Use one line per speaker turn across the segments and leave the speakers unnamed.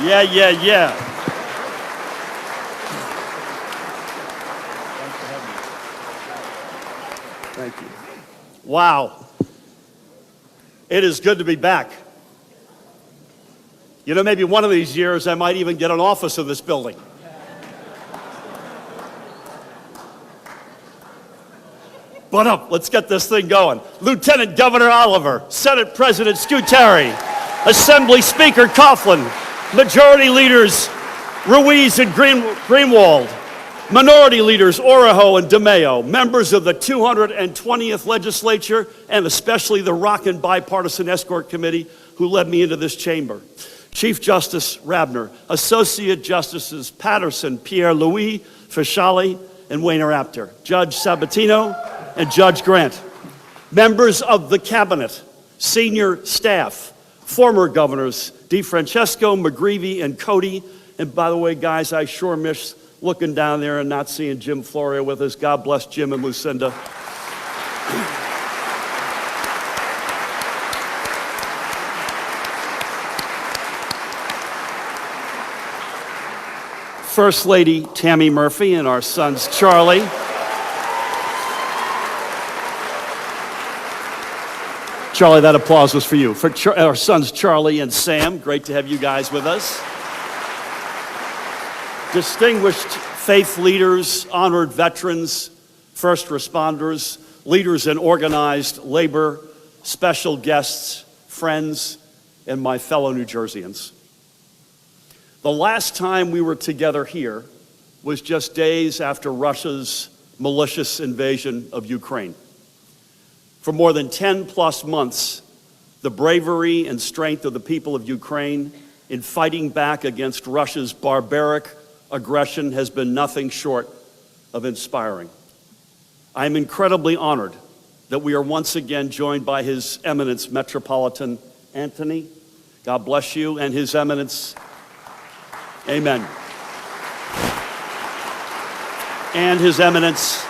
Yeah, yeah, yeah. Thank you. Wow. It is good to be back. You know, maybe one of these years I might even get an office in this building. But let's get this thing going. Lieutenant Governor Oliver, Senate President Scuteri, Assembly Speaker Coughlin, Majority Leaders Ruiz and Greenwald, Minority Leaders Orajo and DeMaio, members of the 220th Legislature, and especially the Rockin' Bipartisan Escort Committee who led me into this chamber. Chief Justice Rabner, Associate Justices Patterson, Pierre-Louis Fischali, and Wayner Apter, Judge Sabatino, and Judge Grant, members of the Cabinet, senior staff, former governors DeFrancesco, McGreevey, and Cody. And by the way, guys, I sure miss looking down there and not seeing Jim Florio with us. God bless Jim and Lucinda. First Lady Tammy Murphy and our sons Charlie. Charlie, that applause was for you. For our sons Charlie and Sam, great to have you guys with us. Distinguished faith leaders, honored veterans, first responders, leaders in organized labor, special guests, friends, and my fellow New Jerseyans. The last time we were together here was just days after Russia's malicious invasion of Ukraine. For more than 10 plus months, the bravery and strength of the people of Ukraine in fighting back against Russia's barbaric aggression has been nothing short of inspiring. I am incredibly honored that we are once again joined by His Eminence Metropolitan Antony. God bless you, and His Eminence, amen. And His Eminence,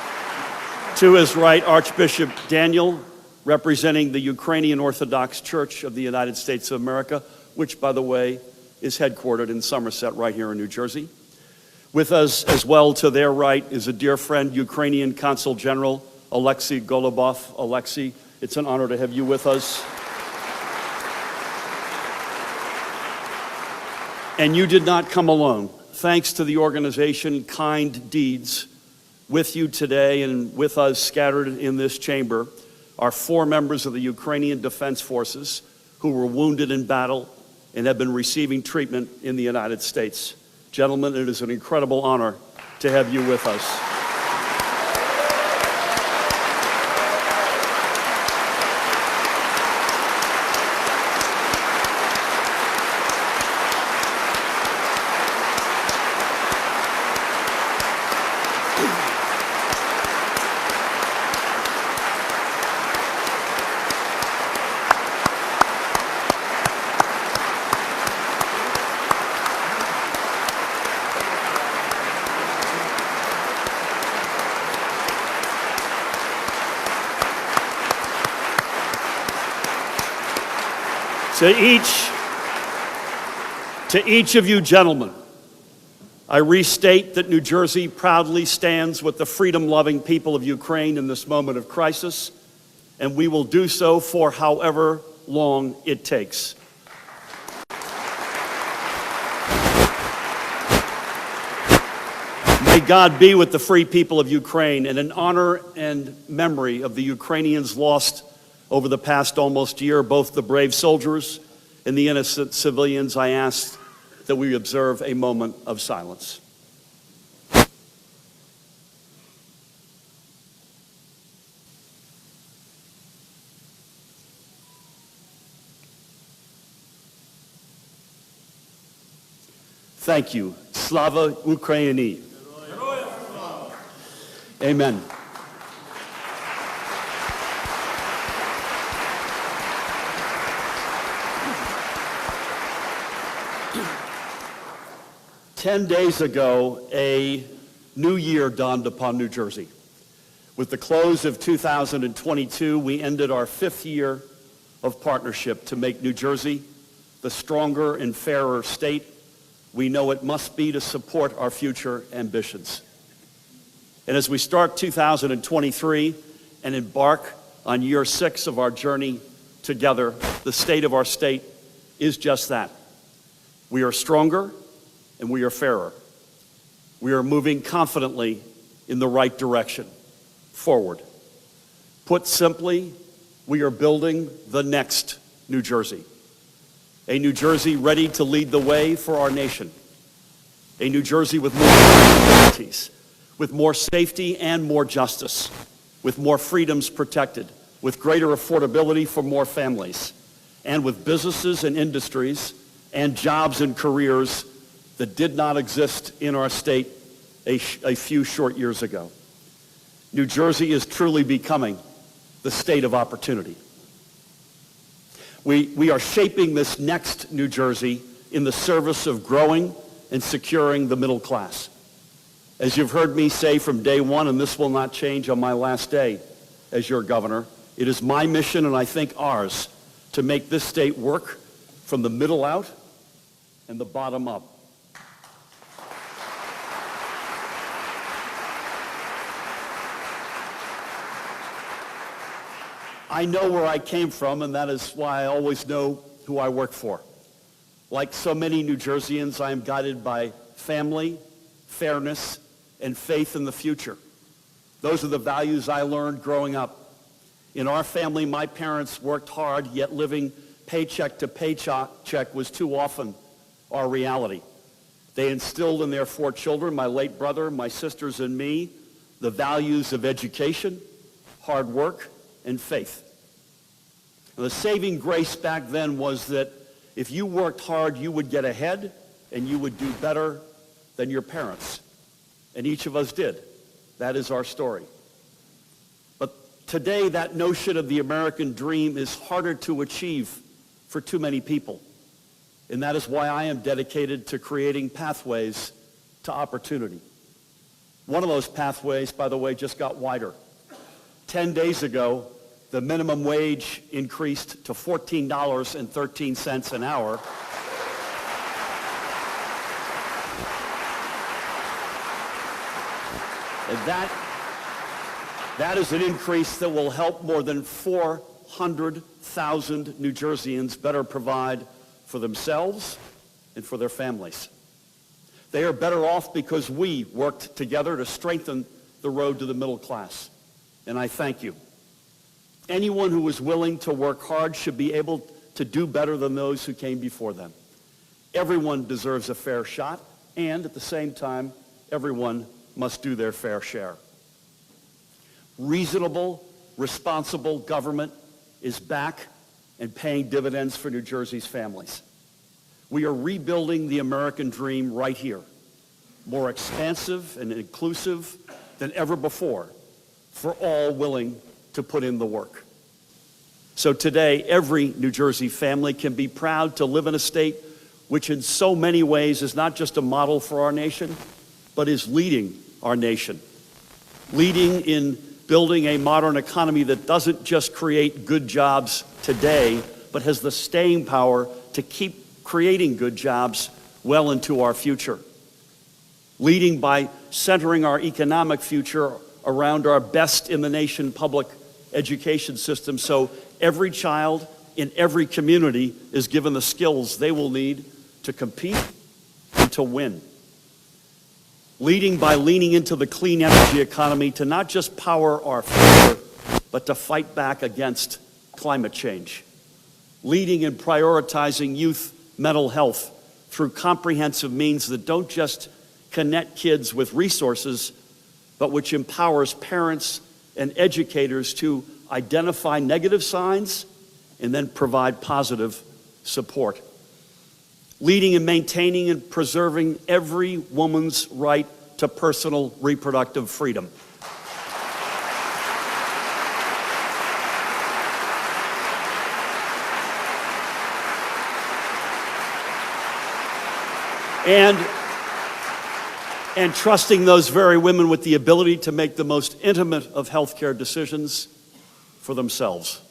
to his right, Archbishop Daniel, representing the Ukrainian Orthodox Church of the United States of America, which, by the way, is headquartered in Somerset, right here in New Jersey. With us as well to their right is a dear friend, Ukrainian Consul General Alexei Golubov. Alexei, it's an honor to have you with us. And you did not come alone. Thanks to the organization Kind Deeds, with you today and with us scattered in this chamber are 4 members of the Ukrainian Defense Forces who were wounded in battle and have been receiving treatment in the United States. Gentlemen, it is an incredible honor to have you with us. To each of you gentlemen, I restate that New Jersey proudly stands with the freedom-loving people of Ukraine in this moment of crisis, and we will do so for however long it takes. May God be with the free people of Ukraine, and in honor and memory of the Ukrainians lost over the past almost year, both the brave soldiers and the innocent civilians, I ask that we observe a moment of silence. Thank you. Slava Ukraini. Amen. Ten days ago, a new year dawned upon New Jersey. With the close of 2022, we ended our 5th year of partnership to make New Jersey the stronger and fairer state we know it must be to support our future ambitions. And as we start 2023 and embark on year 6 of our journey together, the state of our state is just that. We are stronger and we are fairer. We are moving confidently in the right direction, forward. Put simply, we are building the next New Jersey. A New Jersey ready to lead the way for our nation. A New Jersey with more opportunities, with more safety and more justice, with more freedoms protected, with greater affordability for more families, and with businesses and industries and jobs and careers that did not exist in our state a few short years ago. New Jersey is truly becoming the state of opportunity. We are shaping this next New Jersey in the service of growing and securing the middle class. As you've heard me say from day one, and this will not change on my last day as your governor, it is my mission, and I think ours, to make this state work from the middle out and the bottom up. I know where I came from, and that is why I always know who I work for. Like so many New Jerseyans, I am guided by family, fairness, and faith in the future. Those are the values I learned growing up. In our family, my parents worked hard, yet living paycheck to paycheck was too often our reality. They instilled in their 4 children, my late brother, my sisters, and me, the values of education, hard work, and faith. The saving grace back then was that if you worked hard, you would get ahead and you would do better than your parents. And each of us did. That is our story. But today, that notion of the American dream is harder to achieve for too many people. And that is why I am dedicated to creating pathways to opportunity. One of those pathways, by the way, just got wider. 10 days ago, the minimum wage increased to $14.13 an hour. And that is an increase that will help more than 400,000 New Jerseyans better provide for themselves and for their families. They are better off because we worked together to strengthen the road to the middle class. And I thank you. Anyone who is willing to work hard should be able to do better than those who came before them. Everyone deserves a fair shot, and at the same time, everyone must do their fair share. Reasonable, responsible government is back and paying dividends for New Jersey's families. We are rebuilding the American dream right here, more expansive and inclusive than ever before, for all willing to put in the work. So today, every New Jersey family can be proud to live in a state which in so many ways is not just a model for our nation, but is leading our nation. Leading in building a modern economy that doesn't just create good jobs today, but has the staying power to keep creating good jobs well into our future. Leading by centering our economic future around our best in the nation public education system, so every child in every community is given the skills they will need to compete and to win. Leading by leaning into the clean energy economy to not just power our future, but to fight back against climate change. Leading in prioritizing youth mental health through comprehensive means that don't just connect kids with resources, but which empowers parents and educators to identify negative signs and then provide positive support. Leading in maintaining and preserving every woman's right to personal reproductive freedom. And trusting those very women with the ability to make the most intimate of healthcare decisions for themselves.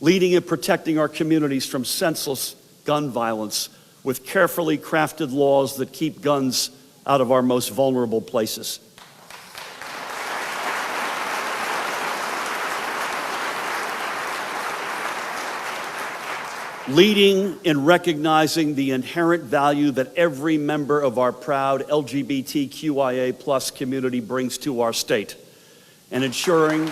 Leading and protecting our communities from senseless gun violence with carefully crafted laws that keep guns out of our most vulnerable places. Leading in recognizing the inherent value that every member of our proud LGBTQIA+ community brings to our state, and ensuring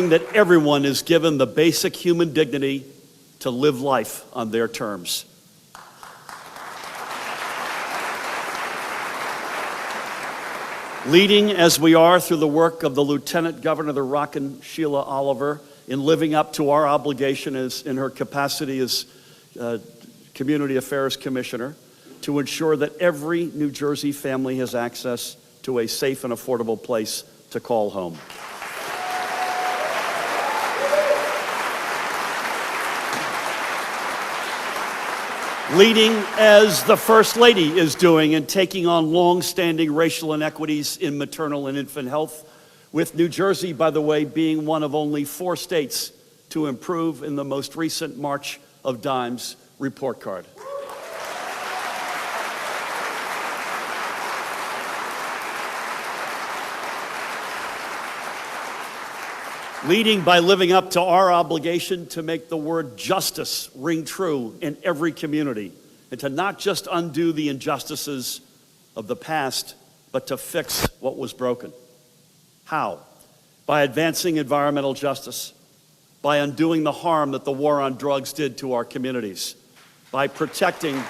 that everyone is given the basic human dignity to live life on their terms. Leading as we are through the work of the Lieutenant Governor of the Rockin', Sheila Oliver, in living up to our obligation as in her capacity as Community Affairs Commissioner to ensure that every New Jersey family has access to a safe and affordable place to call home. Leading as the First Lady is doing in taking on long-standing racial inequities in maternal and infant health, with New Jersey, by the way, being one of only 4 states to improve in the most recent March of Dimes report card. Leading by living up to our obligation to make the word justice ring true in every community, and to not just undo the injustices of the past, but to fix what was broken. How? By advancing environmental justice, by undoing the harm that the war on drugs did to our communities, by protecting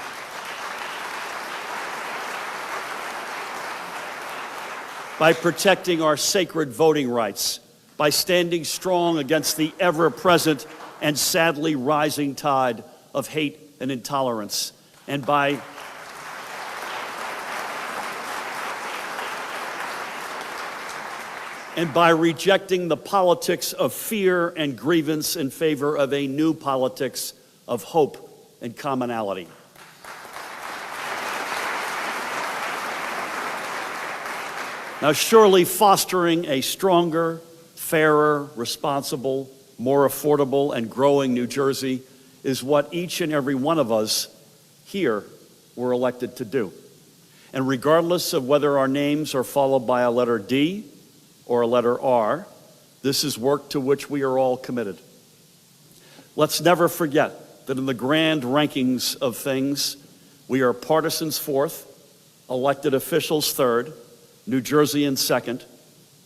our sacred voting rights, by standing strong against the ever-present and sadly rising tide of hate and intolerance, and by rejecting the politics of fear and grievance in favor of a new politics of hope and commonality. Now, surely fostering a stronger, fairer, responsible, more affordable, and growing New Jersey is what each and every one of us here were elected to do. And regardless of whether our names are followed by a letter D or a letter R, this is work to which we are all committed. Let's never forget that in the grand rankings of things, we are partisans 4th, elected officials 3rd, New Jerseyans 2nd,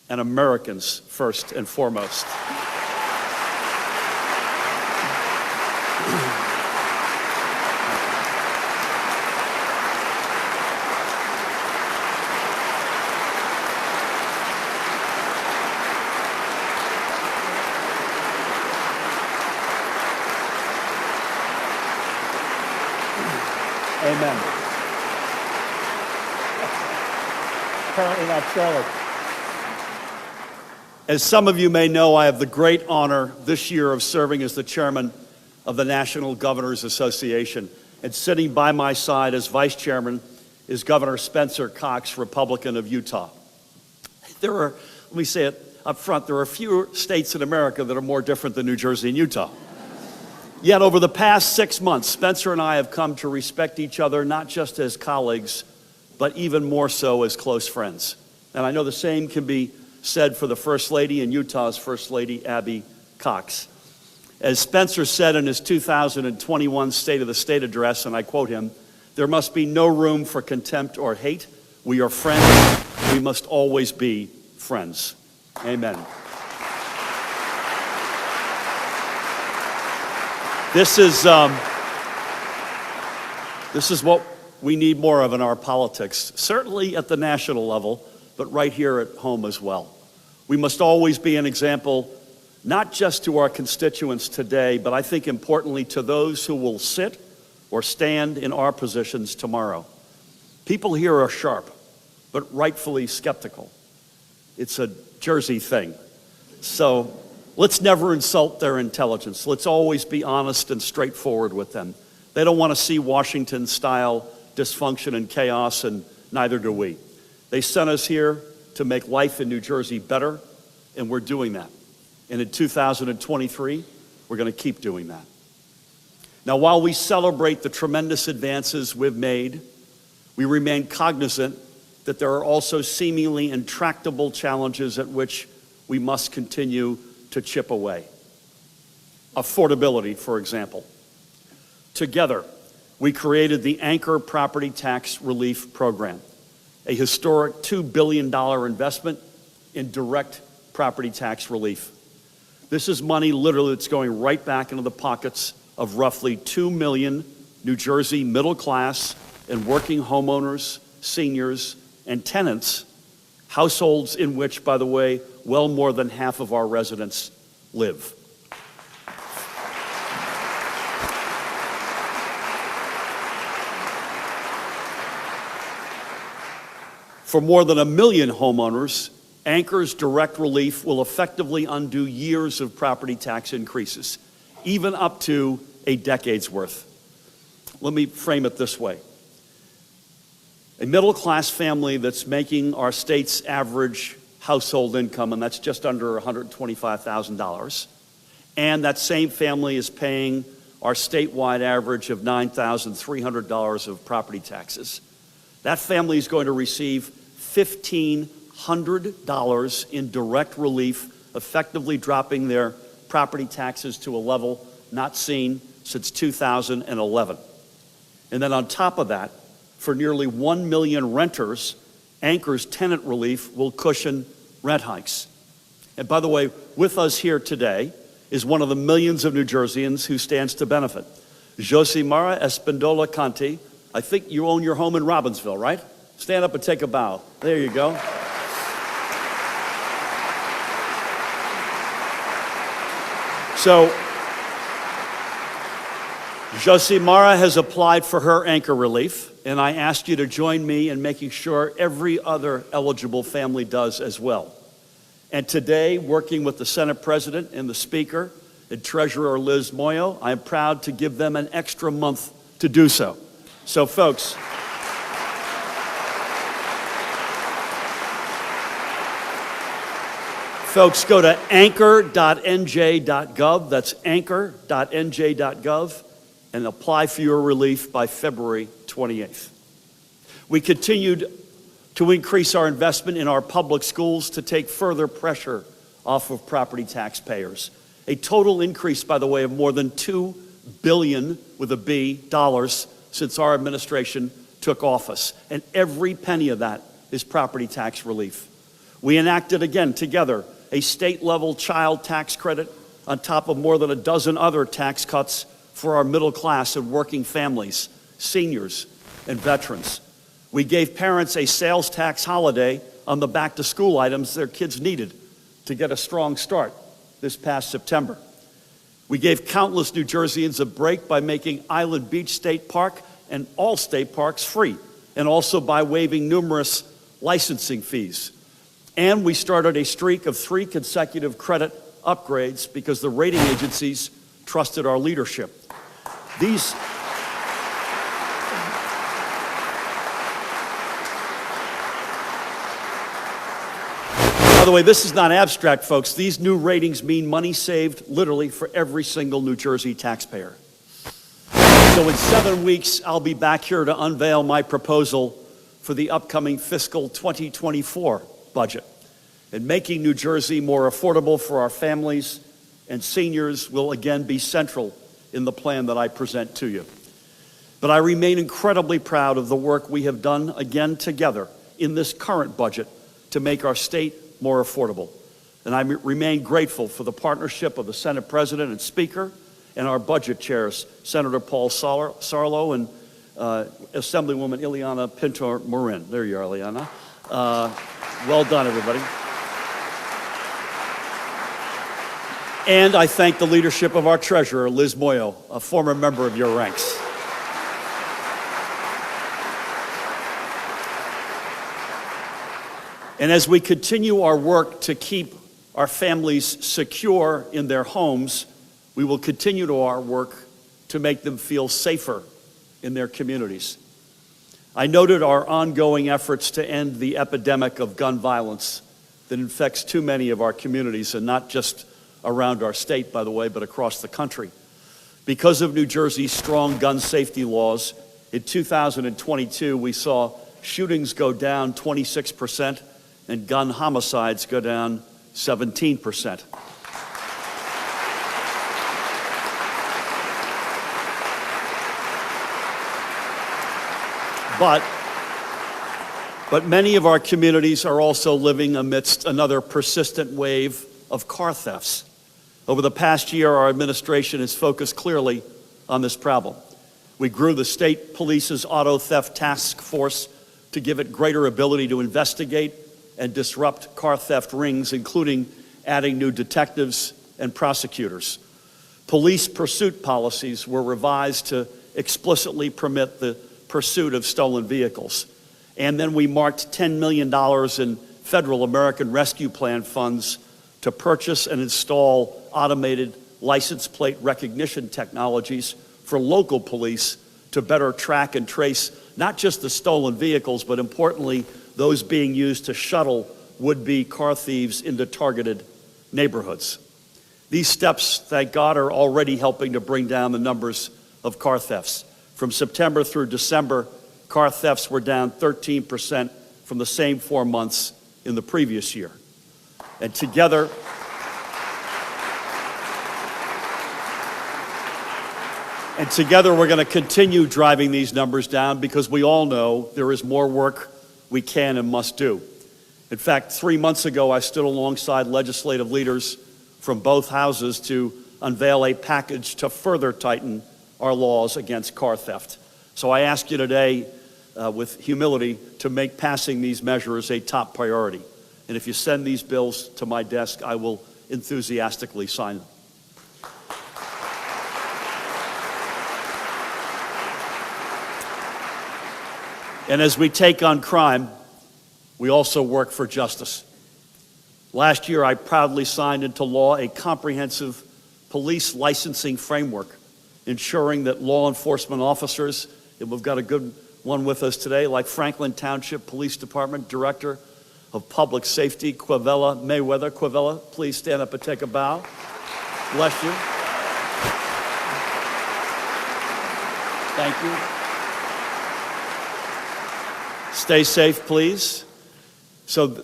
and Americans first and foremost. Amen. Apparently not Charlotte. As some of you may know, I have the great honor this year of serving as the chairman of the National Governors Association. And sitting by my side as vice chairman is Governor Spencer Cox, Republican of Utah. Let me say it up front, there are few states in America that are more different than New Jersey and Utah. Yet over the past 6 months, Spencer and I have come to respect each other, not just as colleagues, but even more so as close friends. And I know the same can be said for the First Lady and Utah's First Lady, Abby Cox. As Spencer said in his 2021 State of the State address, and I quote him, "There must be no room for contempt or hate. We are friends. We must always be friends." Amen. This is what we need more of in our politics, certainly at the national level, but right here at home as well. We must always be an example, not just to our constituents today, but I think importantly to those who will sit or stand in our positions tomorrow. People here are sharp, but rightfully skeptical. It's a Jersey thing. So let's never insult their intelligence. Let's always be honest and straightforward with them. They don't want to see Washington-style dysfunction and chaos, and neither do we. They sent us here to make life in New Jersey better, and we're doing that. And in 2023, we're going to keep doing that. Now, while we celebrate the tremendous advances we've made, we remain cognizant that there are also seemingly intractable challenges at which we must continue to chip away. Affordability, for example. Together, we created the Anchor Property Tax Relief Program, a historic $2 billion investment in direct property tax relief. This is money literally that's going right back into the pockets of roughly 2 million New Jersey middle class and working homeowners, seniors, and tenants, households in which, by the way, well more than half of our residents live. For more than 1 million homeowners, Anchor's direct relief will effectively undo years of property tax increases, even up to a decade's worth. Let me frame it this way. A middle-class family that's making our state's average household income, and that's just under $125,000, and that same family is paying our statewide average of $9,300 of property taxes. That family is going to receive $1,500 in direct relief, effectively dropping their property taxes to a level not seen since 2011. And then on top of that, for nearly 1 million renters, Anchor's tenant relief will cushion rent hikes. And by the way, with us here today is one of the millions of New Jerseyans who stands to benefit. Josimara Espindola Conti. I think you own your home in Robbinsville, right? Stand up and take a bow. There you go. So, Josimara has applied for her Anchor relief, and I asked you to join me in making sure every other eligible family does as well. And today, working with the Senate President and the Speaker and Treasurer Liz Moyo, I am proud to give them an extra month to do so. So, folks, go to anchor.nj.gov. That's anchor.nj.gov, and apply for your relief by February 28th. We continued to increase our investment in our public schools to take further pressure off of property taxpayers. A total increase, by the way, of more than $2 billion with a B dollars since our administration took office. And every penny of that is property tax relief. We enacted again together a state-level child tax credit on top of more than a dozen other tax cuts for our middle class and working families, seniors, and veterans. We gave parents a sales tax holiday on the back-to-school items their kids needed to get a strong start this past September. We gave countless New Jerseyans a break by making Island Beach State Park and all state parks free, and also by waiving numerous licensing fees. And we started a streak of 3 consecutive credit upgrades because the rating agencies trusted our leadership. By the way, this is not abstract, folks. These new ratings mean money saved literally for every single New Jersey taxpayer. So in 7 weeks, I'll be back here to unveil my proposal for the upcoming fiscal 2024 budget. And making New Jersey more affordable for our families and seniors will again be central in the plan that I present to you. But I remain incredibly proud of the work we have done again together in this current budget to make our state more affordable. And I remain grateful for the partnership of the Senate President and Speaker and our budget chairs, Senator Paul Sarlo and Assemblywoman Ileana Pinto-Marin. There you are, Ileana. Well done, everybody. And I thank the leadership of our treasurer, Liz Moyo, a former member of your ranks. And as we continue our work to keep our families secure in their homes, we will continue to our work to make them feel safer in their communities. I noted our ongoing efforts to end the epidemic of gun violence that infects too many of our communities, and not just around our state, by the way, but across the country. Because of New Jersey's strong gun safety laws, in 2022, we saw shootings go down 26% and gun homicides go down 17%. But many of our communities are also living amidst another persistent wave of car thefts. Over the past year, our administration has focused clearly on this problem. We grew the state police's auto theft task force to give it greater ability to investigate and disrupt car theft rings, including adding new detectives and prosecutors. Police pursuit policies were revised to explicitly permit the pursuit of stolen vehicles. And then we marked $10 million in federal American Rescue Plan funds to purchase and install automated license plate recognition technologies for local police to better track and trace not just the stolen vehicles, but importantly, those being used to shuttle would-be car thieves into targeted neighborhoods. These steps, thank God, are already helping to bring down the numbers of car thefts. From September through December, car thefts were down 13% from the same 4 months in the previous year. And together, we're going to continue driving these numbers down, because we all know there is more work we can and must do. In fact, 3 months ago, I stood alongside legislative leaders from both houses to unveil a package to further tighten our laws against car theft. So I ask you today, with humility, to make passing these measures a top priority. And if you send these bills to my desk, I will enthusiastically sign them. And as we take on crime, we also work for justice. Last year, I proudly signed into law a comprehensive police licensing framework, ensuring that law enforcement officers, and we've got a good one with us today, like Franklin Township Police Department Director of Public Safety, Quavella Mayweather. Quavella, please stand up and take a bow. Bless you. Thank you. Stay safe, please. So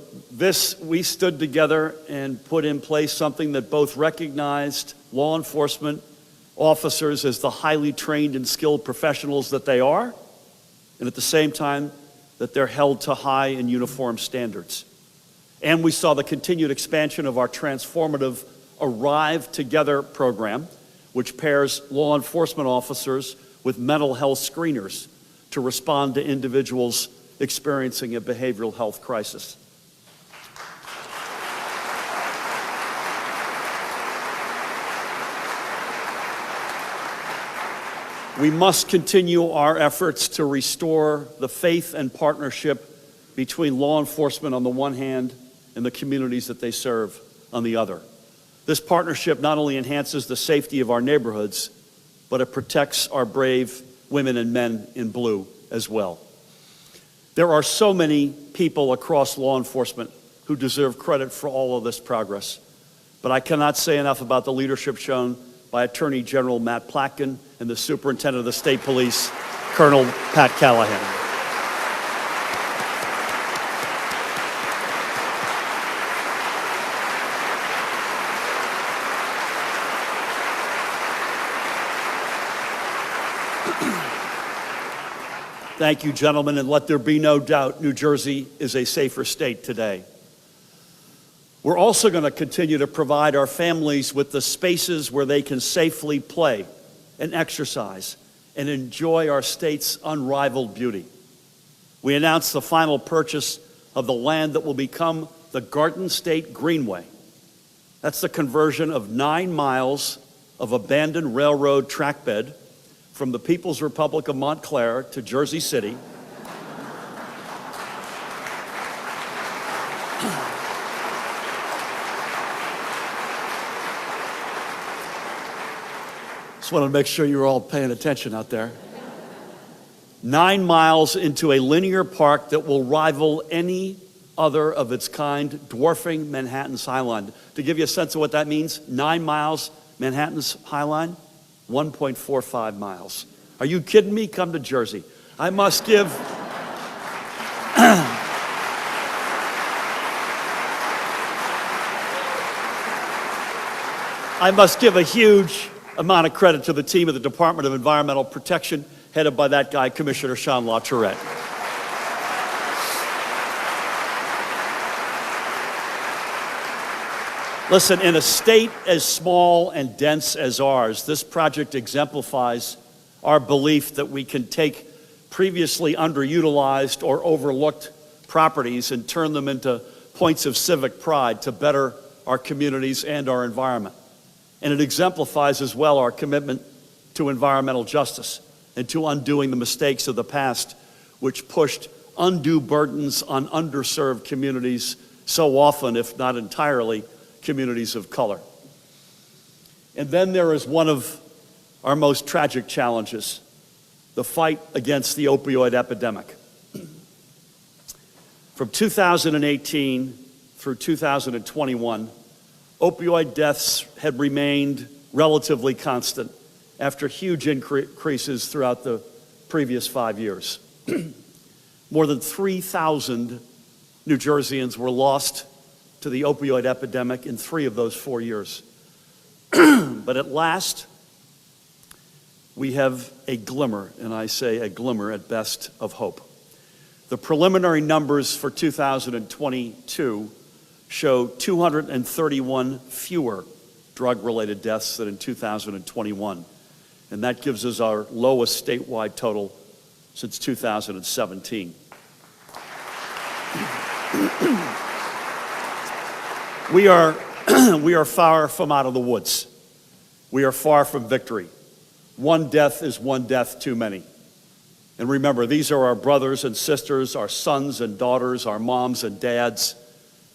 we stood together and put in place something that both recognized law enforcement officers as the highly trained and skilled professionals that they are, and at the same time that they're held to high and uniform standards. And we saw the continued expansion of our transformative Arrive Together program, which pairs law enforcement officers with mental health screeners to respond to individuals experiencing a behavioral health crisis. We must continue our efforts to restore the faith and partnership between law enforcement on the one hand and the communities that they serve on the other. This partnership not only enhances the safety of our neighborhoods, but it protects our brave women and men in blue as well. There are so many people across law enforcement who deserve credit for all of this progress, but I cannot say enough about the leadership shown by Attorney General Matt Platkin and the Superintendent of the State Police, Colonel Pat Callahan. Thank you, gentlemen, and let there be no doubt New Jersey is a safer state today. We're also going to continue to provide our families with the spaces where they can safely play and exercise and enjoy our state's unrivaled beauty. We announced the final purchase of the land that will become the Garden State Greenway. That's the conversion of 9 miles of abandoned railroad track bed from the People's Republic of Montclair to Jersey City. Just wanted to make sure you were all paying attention out there. 9 miles into a linear park that will rival any other of its kind, dwarfing Manhattan's High Line. To give you a sense of what that means, 9 miles, Manhattan's High Line, 1.45 miles. Are you kidding me? Come to Jersey. I must give a huge amount of credit to the team of the Department of Environmental Protection, headed by that guy, Commissioner Sean LaTourette. Listen, in a state as small and dense as ours, this project exemplifies our belief that we can take previously underutilized or overlooked properties and turn them into points of civic pride to better our communities and our environment. And it exemplifies as well our commitment to environmental justice and to undoing the mistakes of the past, which pushed undue burdens on underserved communities, so often, if not entirely, communities of color. And then there is one of our most tragic challenges, the fight against the opioid epidemic. From 2018 through 2021, opioid deaths had remained relatively constant after huge increases throughout the previous 5 years. More than 3,000 New Jerseyans were lost to the opioid epidemic in 3 of those 4 years. But at last, we have a glimmer, and I say a glimmer at best, of hope. The preliminary numbers for 2022 show 231 fewer drug-related deaths than in 2021. And that gives us our lowest statewide total since 2017. We are far from out of the woods. We are far from victory. One death is one death too many. And remember, these are our brothers and sisters, our sons and daughters, our moms and dads.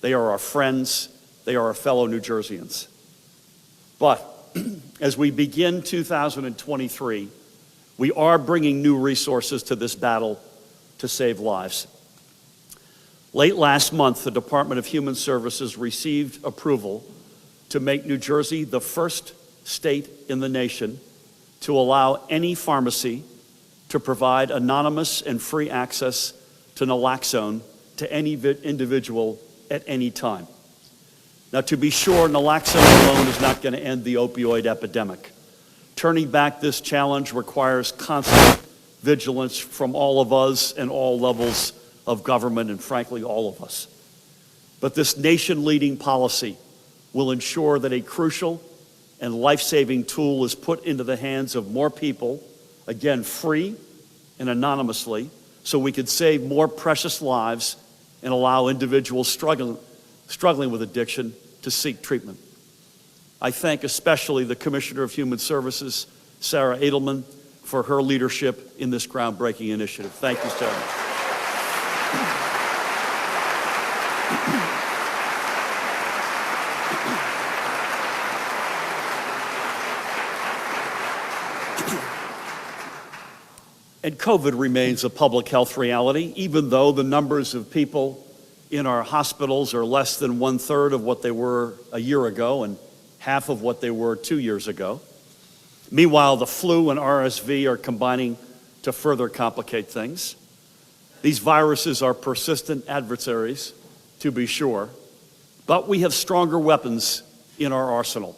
They are our friends. They are our fellow New Jerseyans. But as we begin 2023, we are bringing new resources to this battle to save lives. Late last month, the Department of Human Services received approval to make New Jersey the first state in the nation to allow any pharmacy to provide anonymous and free access to naloxone to any individual at any time. Now, to be sure, naloxone alone is not going to end the opioid epidemic. Turning back this challenge requires constant vigilance from all of us and all levels of government, and frankly, all of us. But this nation-leading policy will ensure that a crucial and life-saving tool is put into the hands of more people, again, free and anonymously, so we could save more precious lives and allow individuals struggling with addiction to seek treatment. I thank especially the Commissioner of Human Services, Sarah Edelman, for her leadership in this groundbreaking initiative. Thank you, Sarah. And COVID remains a public health reality, even though the numbers of people in our hospitals are less than 1/3 of what they were a year ago and half of what they were 2 years ago. Meanwhile, the flu and RSV are combining to further complicate things. These viruses are persistent adversaries, to be sure, but we have stronger weapons in our arsenal.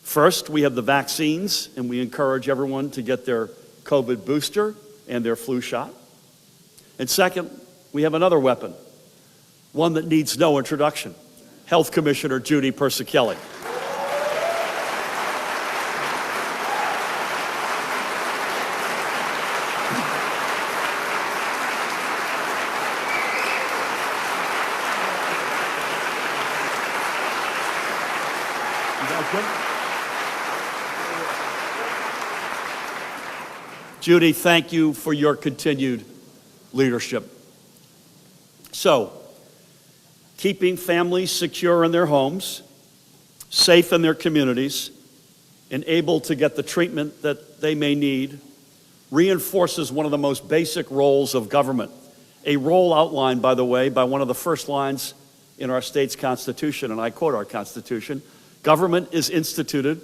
First, we have the vaccines, and we encourage everyone to get their COVID booster and their flu shot. And second, we have another weapon, one that needs no introduction, Health Commissioner Judy Persichilli. Judy, thank you for your continued leadership. So, keeping families secure in their homes, safe in their communities, and able to get the treatment that they may need reinforces one of the most basic roles of government, a role outlined, by the way, by one of the first lines in our state's Constitution, and I quote our Constitution: "Government is instituted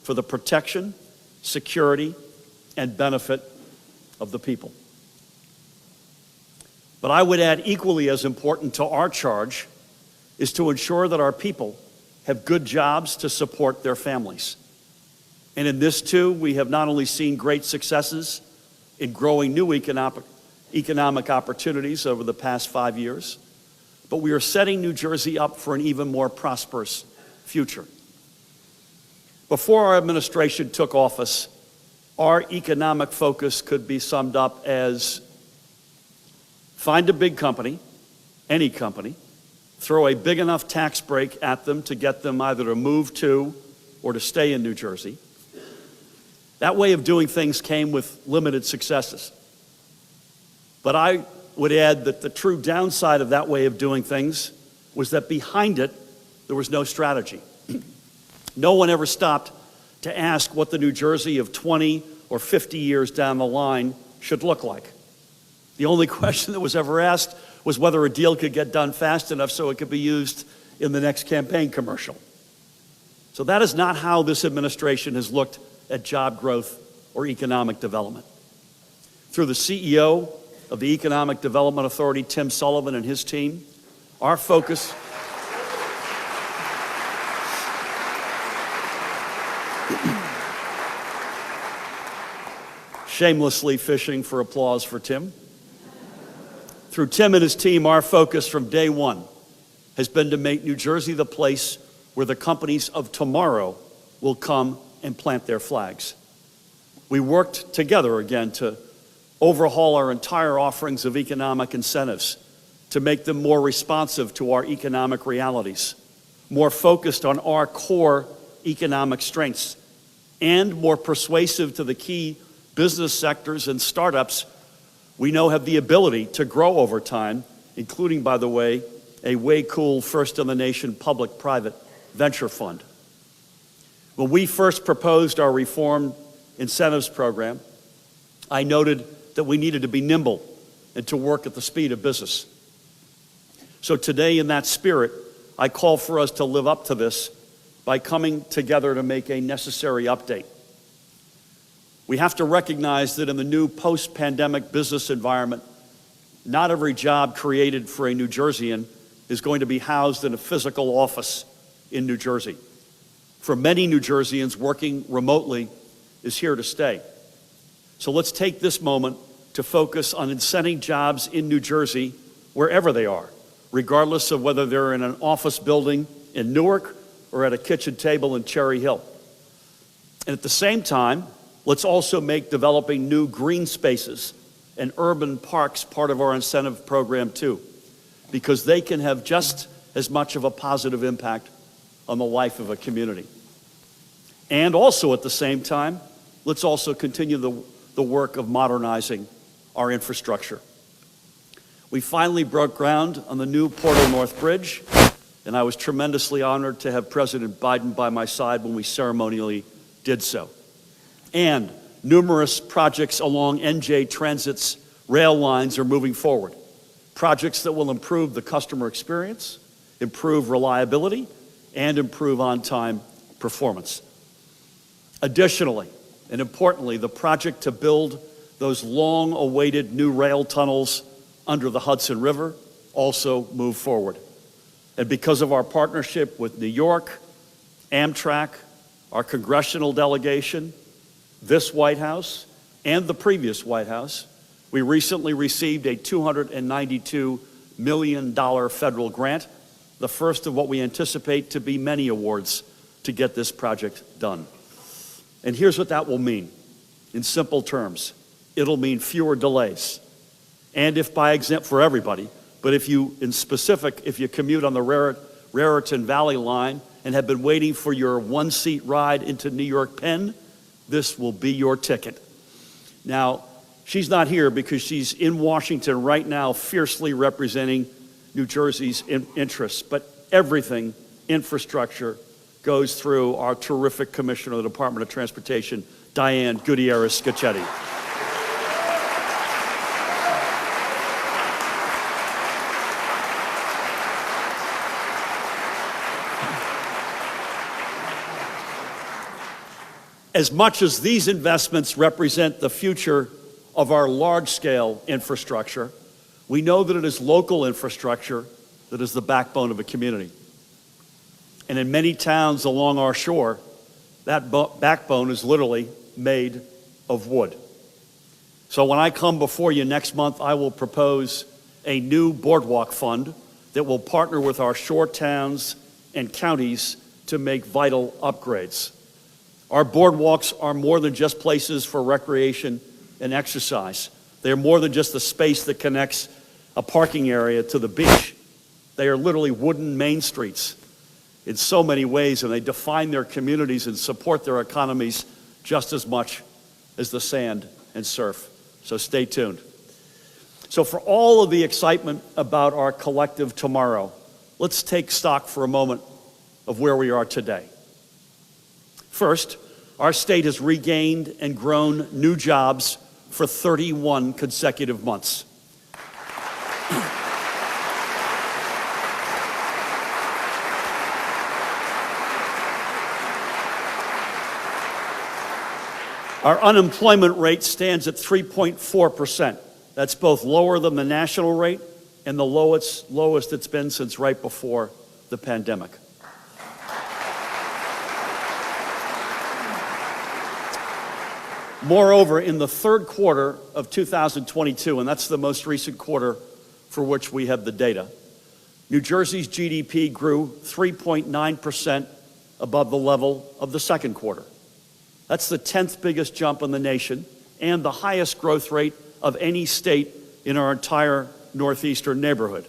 for the protection, security, and benefit of the people." But I would add, equally as important to our charge is to ensure that our people have good jobs to support their families. And in this too, we have not only seen great successes in growing new economic opportunities over the past 5 years, but we are setting New Jersey up for an even more prosperous future. Before our administration took office, our economic focus could be summed up as: find a big company, any company, throw a big enough tax break at them to get them either to move to or to stay in New Jersey. That way of doing things came with limited successes. But I would add that the true downside of that way of doing things was that behind it, there was no strategy. No one ever stopped to ask what the New Jersey of 20 or 50 years down the line should look like. The only question that was ever asked was whether a deal could get done fast enough so it could be used in the next campaign commercial. So that is not how this administration has looked at job growth or economic development. Through the CEO of the Economic Development Authority, Tim Sullivan, and his team, our focus shamelessly fishing for applause for Tim. Through Tim and his team, our focus from day one has been to make New Jersey the place where the companies of tomorrow will come and plant their flags. We worked together again to overhaul our entire offerings of economic incentives to make them more responsive to our economic realities, more focused on our core economic strengths, and more persuasive to the key business sectors and startups we know have the ability to grow over time, including, by the way, a way cool first-in-the-nation public-private venture fund. When we first proposed our reform incentives program, I noted that we needed to be nimble and to work at the speed of business. So today, in that spirit, I call for us to live up to this by coming together to make a necessary update. We have to recognize that in the new post-pandemic business environment, not every job created for a New Jerseyan is going to be housed in a physical office in New Jersey. For many New Jerseyans, working remotely is here to stay. So let's take this moment to focus on incenting jobs in New Jersey wherever they are, regardless of whether they're in an office building in Newark or at a kitchen table in Cherry Hill. And at the same time, let's also make developing new green spaces and urban parks part of our incentive program too, because they can have just as much of a positive impact on the life of a community. And also at the same time, let's also continue the work of modernizing our infrastructure. We finally broke ground on the new Portal North Bridge, and I was tremendously honored to have President Biden by my side when we ceremonially did so. And numerous projects along NJ Transit's rail lines are moving forward. Projects that will improve the customer experience, improve reliability, and improve on-time performance. Additionally, and importantly, the project to build those long-awaited new rail tunnels under the Hudson River also moved forward. And because of our partnership with New York, Amtrak, our congressional delegation, this White House, and the previous White House, we recently received a $292 million federal grant, the first of what we anticipate to be many awards to get this project done. And here's what that will mean. In simple terms, it'll mean fewer delays. And if by example, for everybody, but if you commute on the Raritan Valley line and have been waiting for your one-seat ride into New York Penn, this will be your ticket. Now, she's not here because she's in Washington right now fiercely representing New Jersey's interests, but everything infrastructure goes through our terrific Commissioner of the Department of Transportation, Diane Gutierrez-Scacchetti. As much as these investments represent the future of our large-scale infrastructure, we know that it is local infrastructure that is the backbone of a community. And in many towns along our shore, that backbone is literally made of wood. So when I come before you next month, I will propose a new boardwalk fund that will partner with our shore towns and counties to make vital upgrades. Our boardwalks are more than just places for recreation and exercise. They are more than just a space that connects a parking area to the beach. They are literally wooden main streets in so many ways, and they define their communities and support their economies just as much as the sand and surf. So stay tuned. So for all of the excitement about our collective tomorrow, let's take stock for a moment of where we are today. First, our state has regained and grown new jobs for 31 consecutive months. Our unemployment rate stands at 3.4%. That's both lower than the national rate and the lowest it's been since right before the pandemic. Moreover, in the third quarter of 2022, and that's the most recent quarter for which we have the data, New Jersey's GDP grew 3.9% above the level of the second quarter. That's the 10th biggest jump in the nation and the highest growth rate of any state in our entire northeastern neighborhood.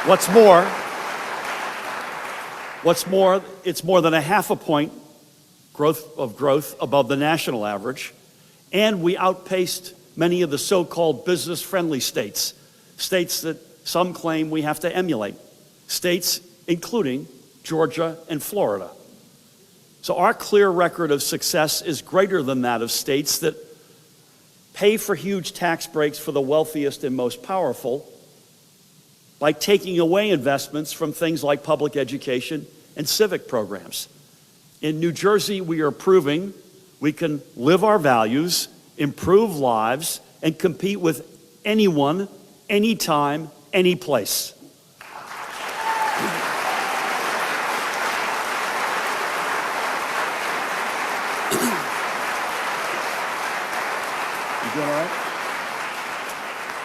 What's more, it's more than a half a point growth above the national average, and we outpaced many of the so-called business-friendly states, states that some claim we have to emulate, states including Georgia and Florida. So our clear record of success is greater than that of states that pay for huge tax breaks for the wealthiest and most powerful by taking away investments from things like public education and civic programs. In New Jersey, we are proving we can live our values, improve lives, and compete with anyone, anytime, any place.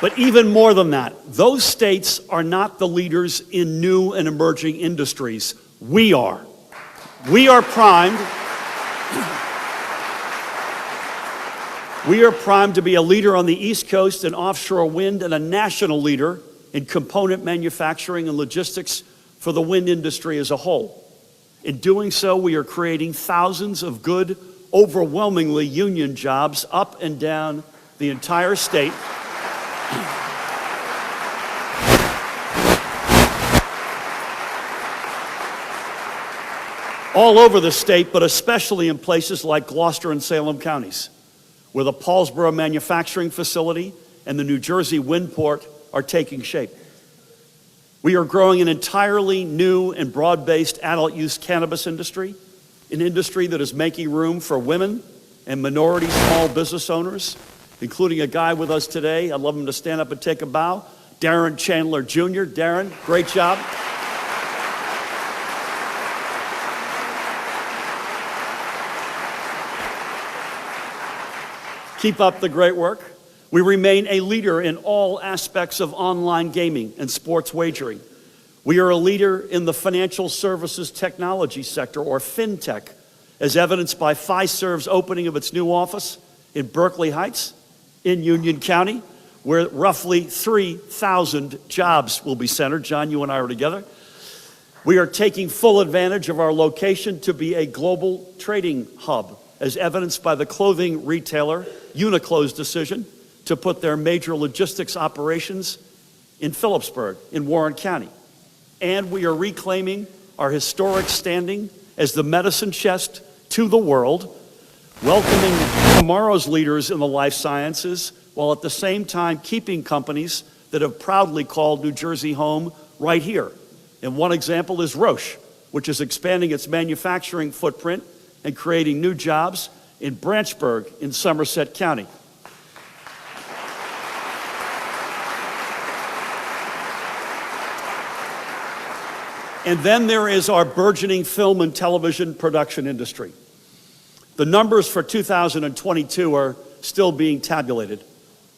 But even more than that, those states are not the leaders in new and emerging industries. We are. We are primed. We are primed to be a leader on the East Coast in offshore wind and a national leader in component manufacturing and logistics for the wind industry as a whole. In doing so, we are creating thousands of good, overwhelmingly union jobs up and down the entire state. All over the state, but especially in places like Gloucester and Salem counties, where the Paulsboro manufacturing facility and the New Jersey wind port are taking shape. We are growing an entirely new and broad-based adult-use cannabis industry, an industry that is making room for women and minority small business owners, including a guy with us today. I'd love him to stand up and take a bow. Darren Chandler Jr. Darren, great job. Keep up the great work. We remain a leader in all aspects of online gaming and sports wagering. We are a leader in the financial services technology sector, or FinTech, as evidenced by Fiserv's opening of its new office in Berkeley Heights, in Union County, where roughly 3,000 jobs will be centered. John, you and I are together. We are taking full advantage of our location to be a global trading hub, as evidenced by the clothing retailer Uniqlo's decision to put their major logistics operations in Phillipsburg, in Warren County. And we are reclaiming our historic standing as the medicine chest to the world, welcoming tomorrow's leaders in the life sciences, while at the same time keeping companies that have proudly called New Jersey home right here. And one example is Roche, which is expanding its manufacturing footprint and creating new jobs in Branchburg in Somerset County. And then there is our burgeoning film and television production industry. The numbers for 2022 are still being tabulated,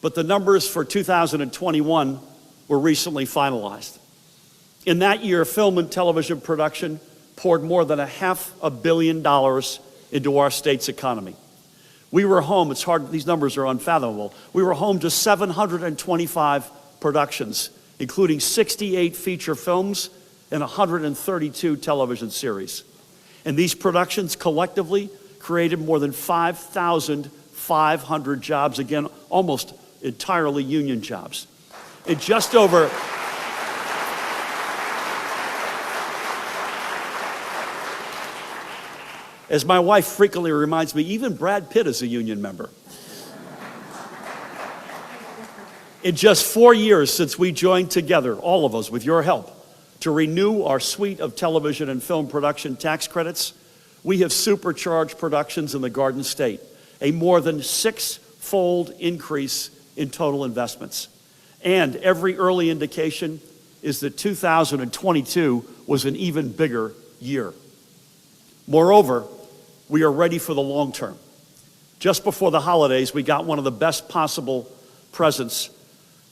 but the numbers for 2021 were recently finalized. In that year, film and television production poured more than $500 million into our state's economy. We were home, it's hard, these numbers are unfathomable. We were home to 725 productions, including 68 feature films and 132 television series. And these productions collectively created more than 5,500 jobs, again, almost entirely union jobs. In just over as my wife frequently reminds me, even Brad Pitt is a union member. In just 4 years since we joined together, all of us, with your help, to renew our suite of television and film production tax credits, we have supercharged productions in the Garden State, a more than six-fold increase in total investments. And every early indication is that 2022 was an even bigger year. Moreover, we are ready for the long term. Just before the holidays, we got one of the best possible presents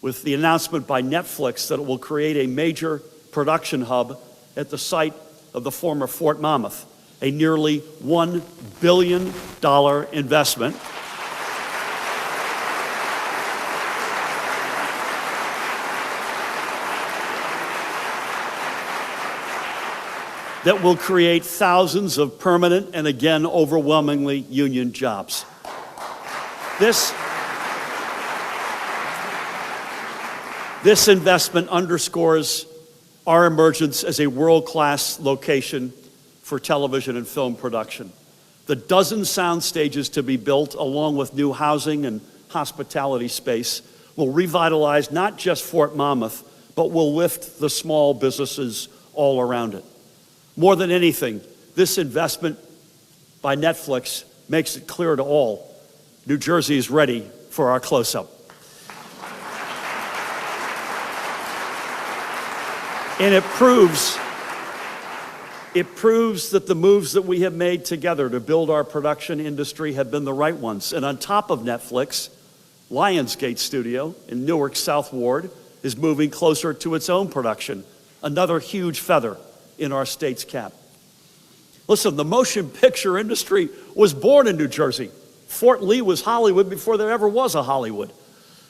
with the announcement by Netflix that it will create a major production hub at the site of the former Fort Monmouth, a nearly $1 billion investment. That will create thousands of permanent and, again, overwhelmingly union jobs. This investment underscores our emergence as a world-class location for television and film production. The dozen sound stages to be built, along with new housing and hospitality space, will revitalize not just Fort Monmouth, but will lift the small businesses all around it. More than anything, this investment by Netflix makes it clear to all, New Jersey is ready for our close-up. And it proves that the moves that we have made together to build our production industry have been the right ones. And on top of Netflix, Lionsgate Studio in Newark South Ward is moving closer to its own production, another huge feather in our state's cap. Listen, the motion picture industry was born in New Jersey. Fort Lee was Hollywood before there ever was a Hollywood.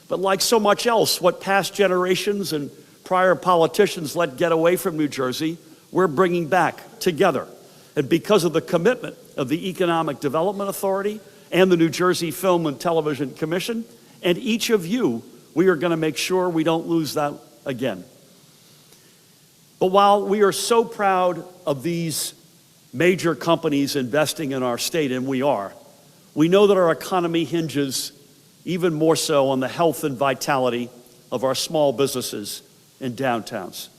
But like so much else, what past generations and prior politicians let get away from New Jersey, we're bringing back together. And because of the commitment of the Economic Development Authority and the New Jersey Film and Television Commission, and each of you, we are going to make sure we don't lose that again. But while we are so proud of these major companies investing in our state, and we are, we know that our economy hinges even more so on the health and vitality of our small businesses in downtowns.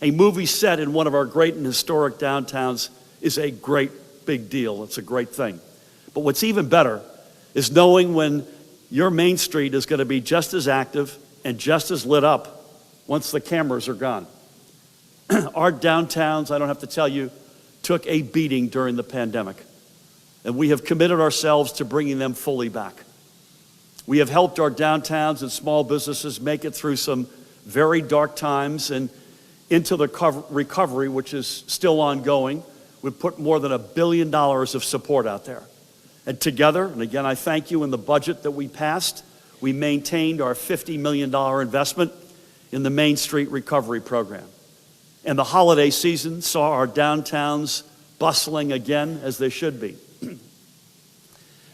A movie set in one of our great and historic downtowns is a great big deal. It's a great thing. But what's even better is knowing when your Main Street is going to be just as active and just as lit up once the cameras are gone. Our downtowns, I don't have to tell you, took a beating during the pandemic, and we have committed ourselves to bringing them fully back. We have helped our downtowns and small businesses make it through some very dark times and into the recovery, which is still ongoing. We've put more than $1 billion of support out there. And together, and again, I thank you, in the budget that we passed, we maintained our $50 million investment in the Main Street Recovery Program. And the holiday season saw our downtowns bustling again, as they should be.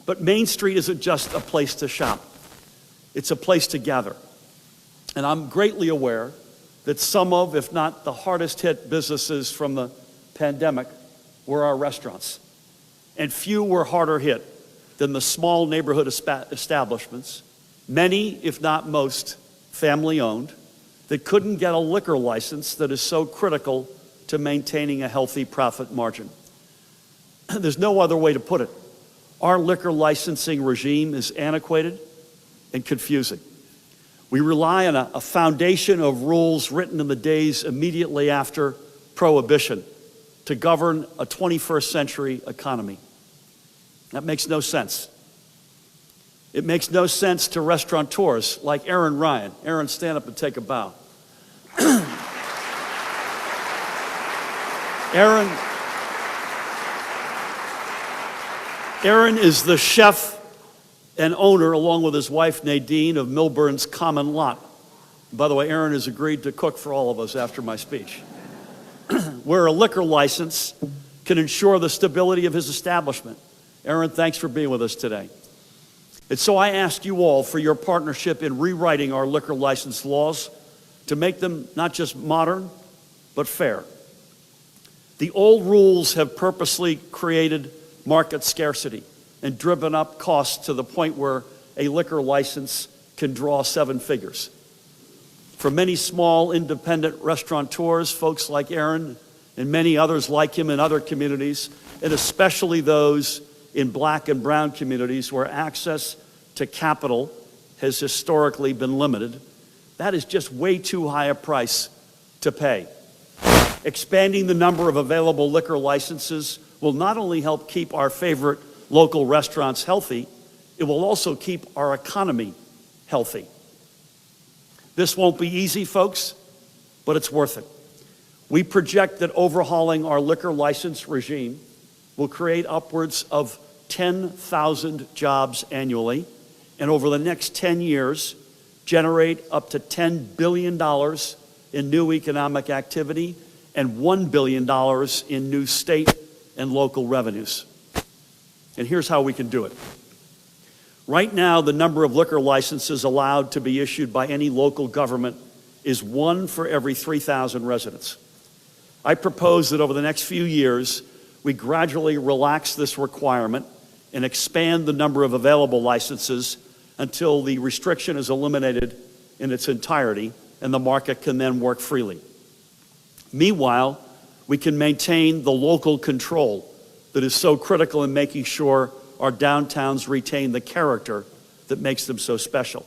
But Main Street isn't just a place to shop. It's a place to gather. And I'm greatly aware that some of, if not the hardest hit businesses from the pandemic, were our restaurants. And few were harder hit than the small neighborhood establishments, many, if not most, family owned, that couldn't get a liquor license that is so critical to maintaining a healthy profit margin. There's no other way to put it. Our liquor licensing regime is antiquated and confusing. We rely on a foundation of rules written in the days immediately after Prohibition to govern a 21st century economy. That makes no sense. It makes no sense to restaurateurs like Aaron Ryan. Aaron, stand up and take a bow. Aaron is the chef and owner, along with his wife Nadine, of Millburn's Common Lot. By the way, Aaron has agreed to cook for all of us after my speech. Where a liquor license can ensure the stability of his establishment. Aaron, thanks for being with us today. And so I ask you all for your partnership in rewriting our liquor license laws to make them not just modern, but fair. The old rules have purposely created market scarcity and driven up costs to the point where a liquor license can draw 7 figures. For many small independent restaurateurs, folks like Aaron and many others like him in other communities, and especially those in black and brown communities where access to capital has historically been limited, that is just way too high a price to pay. Expanding the number of available liquor licenses will not only help keep our favorite local restaurants healthy, it will also keep our economy healthy. This won't be easy, folks, but it's worth it. We project that overhauling our liquor license regime will create upwards of 10,000 jobs annually, and over the next 10 years, generate up to $10 billion in new economic activity and $1 billion in new state and local revenues. And here's how we can do it. Right now, the number of liquor licenses allowed to be issued by any local government is 1 for every 3,000 residents. I propose that over the next few years, we gradually relax this requirement and expand the number of available licenses until the restriction is eliminated in its entirety and the market can then work freely. Meanwhile, we can maintain the local control that is so critical in making sure our downtowns retain the character that makes them so special.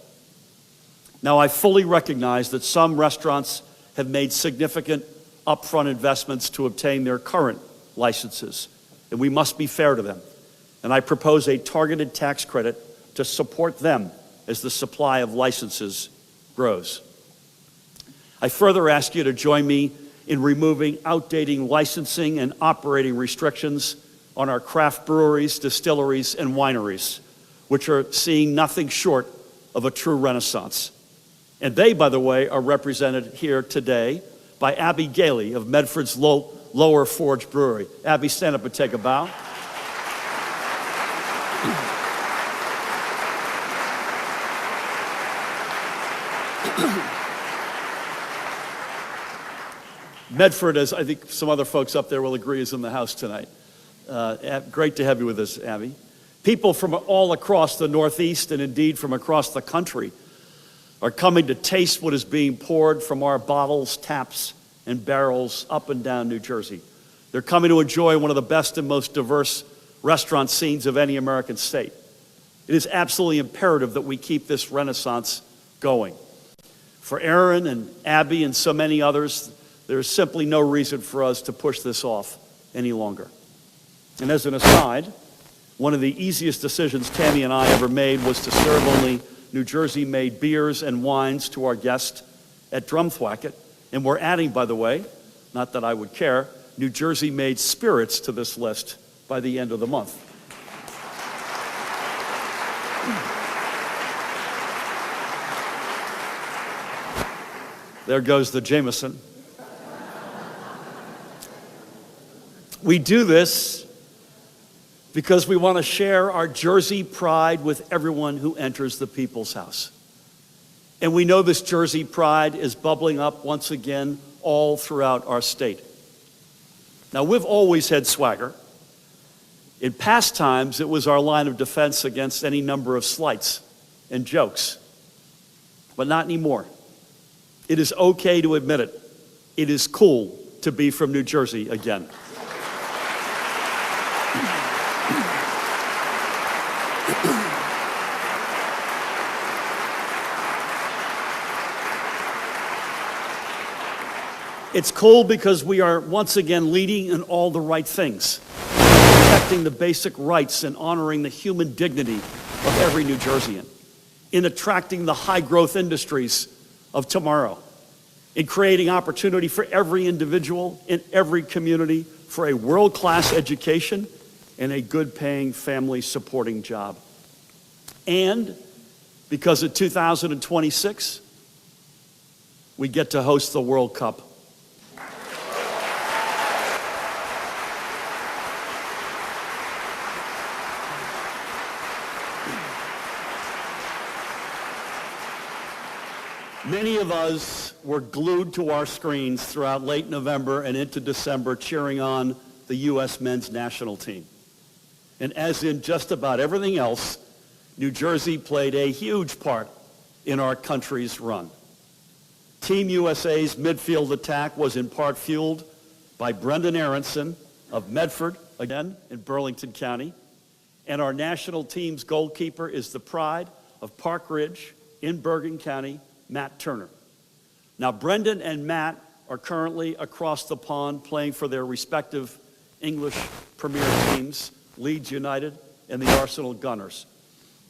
Now, I fully recognize that some restaurants have made significant upfront investments to obtain their current licenses, and we must be fair to them. And I propose a targeted tax credit to support them as the supply of licenses grows. I further ask you to join me in removing outdated licensing and operating restrictions on our craft breweries, distilleries, and wineries, which are seeing nothing short of a true renaissance. And they, by the way, are represented here today by Abby Gailey of Medford's Lower Forge Brewery. Abby, stand up and take a bow. Medford, as I think some other folks up there will agree, is in the house tonight. Great to have you with us, Abby. People from all across the Northeast and indeed from across the country are coming to taste what is being poured from our bottles, taps, and barrels up and down New Jersey. They're coming to enjoy one of the best and most diverse restaurant scenes of any American state. It is absolutely imperative that we keep this renaissance going. For Aaron and Abby and so many others, there is simply no reason for us to push this off any longer. And as an aside, one of the easiest decisions Tammy and I ever made was to serve only New Jersey-made beers and wines to our guests at Drumthwacket. And we're adding, by the way, not that I would care, New Jersey-made spirits to this list by the end of the month. There goes the Jameson. We do this because we want to share our Jersey pride with everyone who enters the People's House. And we know this Jersey pride is bubbling up once again all throughout our state. Now, we've always had swagger. In past times, it was our line of defense against any number of slights and jokes, but not anymore. It is okay to admit it. It is cool to be from New Jersey again. It's cool because we are once again leading in all the right things, protecting the basic rights and honoring the human dignity of every New Jerseyan, in attracting the high-growth industries of tomorrow, in creating opportunity for every individual in every community for a world-class education and a good-paying family-supporting job. And because in 2026, we get to host the World Cup. Many of us were glued to our screens throughout late November and into December cheering on the U.S. men's national team. And as in just about everything else, New Jersey played a huge part in our country's run. Team USA's midfield attack was in part fueled by Brendan Aronson of Medford, again in Burlington County, and our national team's goalkeeper is the pride of Park Ridge in Bergen County, Matt Turner. Now, Brendan and Matt are currently across the pond playing for their respective English Premier teams, Leeds United and the Arsenal Gunners.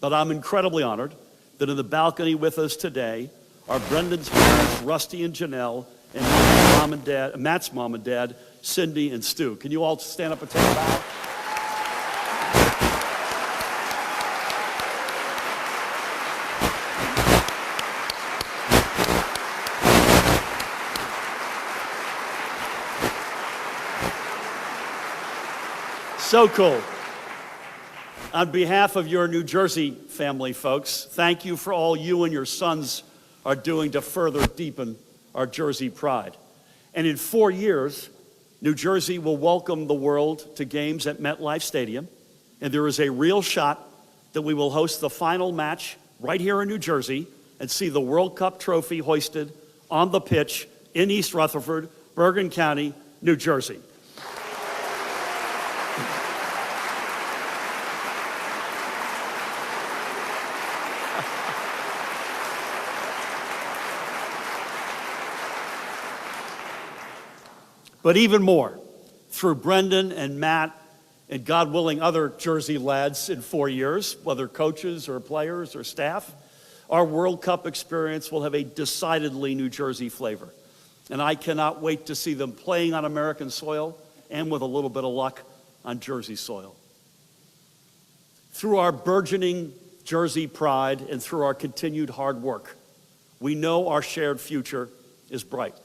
But I'm incredibly honored that in the balcony with us today are Brendan's parents, Rusty and Janelle, and Matt's mom and dad, Cindy and Stu. Can you all stand up and take a bow? So cool. On behalf of your New Jersey family, folks, thank you for all you and your sons are doing to further deepen our Jersey pride. And in 4 years, New Jersey will welcome the world to games at MetLife Stadium, and there is a real shot that we will host the final match right here in New Jersey and see the World Cup trophy hoisted on the pitch in East Rutherford, Bergen County, New Jersey. But even more, through Brendan and Matt and God willing other Jersey lads in 4 years, whether coaches or players or staff, our World Cup experience will have a decidedly New Jersey flavor. And I cannot wait to see them playing on American soil and with a little bit of luck on Jersey soil. Through our burgeoning Jersey pride and through our continued hard work, we know our shared future is bright.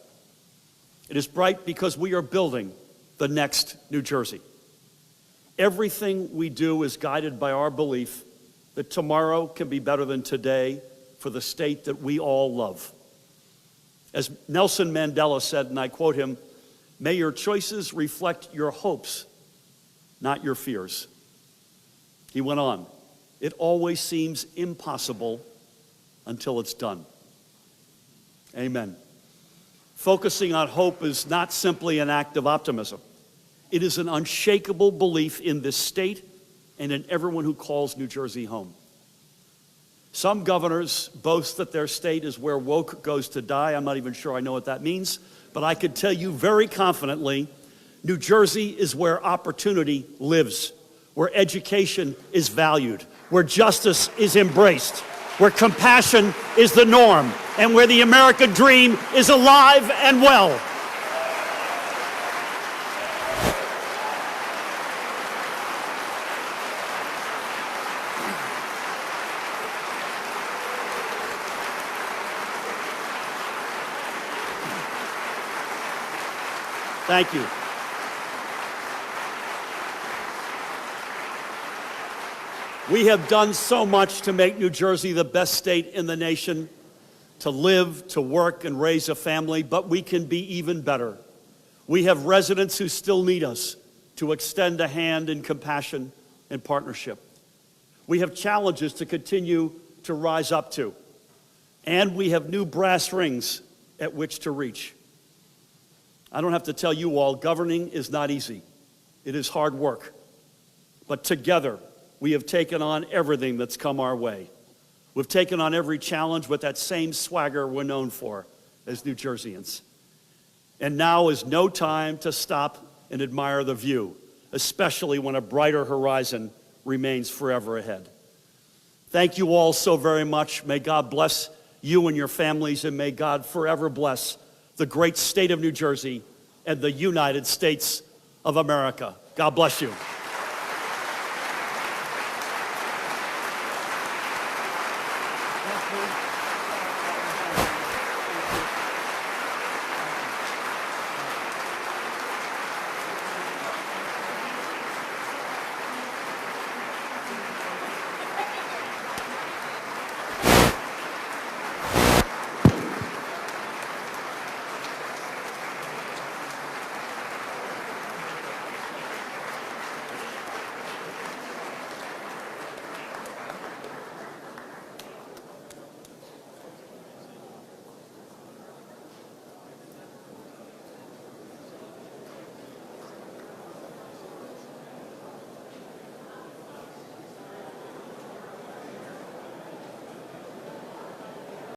It is bright because we are building the next New Jersey. Everything we do is guided by our belief that tomorrow can be better than today for the state that we all love. As Nelson Mandela said, and I quote him, "May your choices reflect your hopes, not your fears." He went on, "It always seems impossible until it's done." Amen. Focusing on hope is not simply an act of optimism. It is an unshakable belief in this state and in everyone who calls New Jersey home. Some governors boast that their state is where woke goes to die. I'm not even sure I know what that means, but I can tell you very confidently, New Jersey is where opportunity lives, where education is valued, where justice is embraced, where compassion is the norm, and where the American dream is alive and well. Thank you. We have done so much to make New Jersey the best state in the nation to live, to work, and raise a family, but we can be even better. We have residents who still need us to extend a hand in compassion and partnership. We have challenges to continue to rise up to, and we have new brass rings at which to reach. I don't have to tell you all, governing is not easy. It is hard work. But together, we have taken on everything that's come our way. We've taken on every challenge with that same swagger we're known for as New Jerseyans. And now is no time to stop and admire the view, especially when a brighter horizon remains forever ahead. Thank you all so very much. May God bless you and your families, and may God forever bless the great state of New Jersey and the United States of America. God bless you.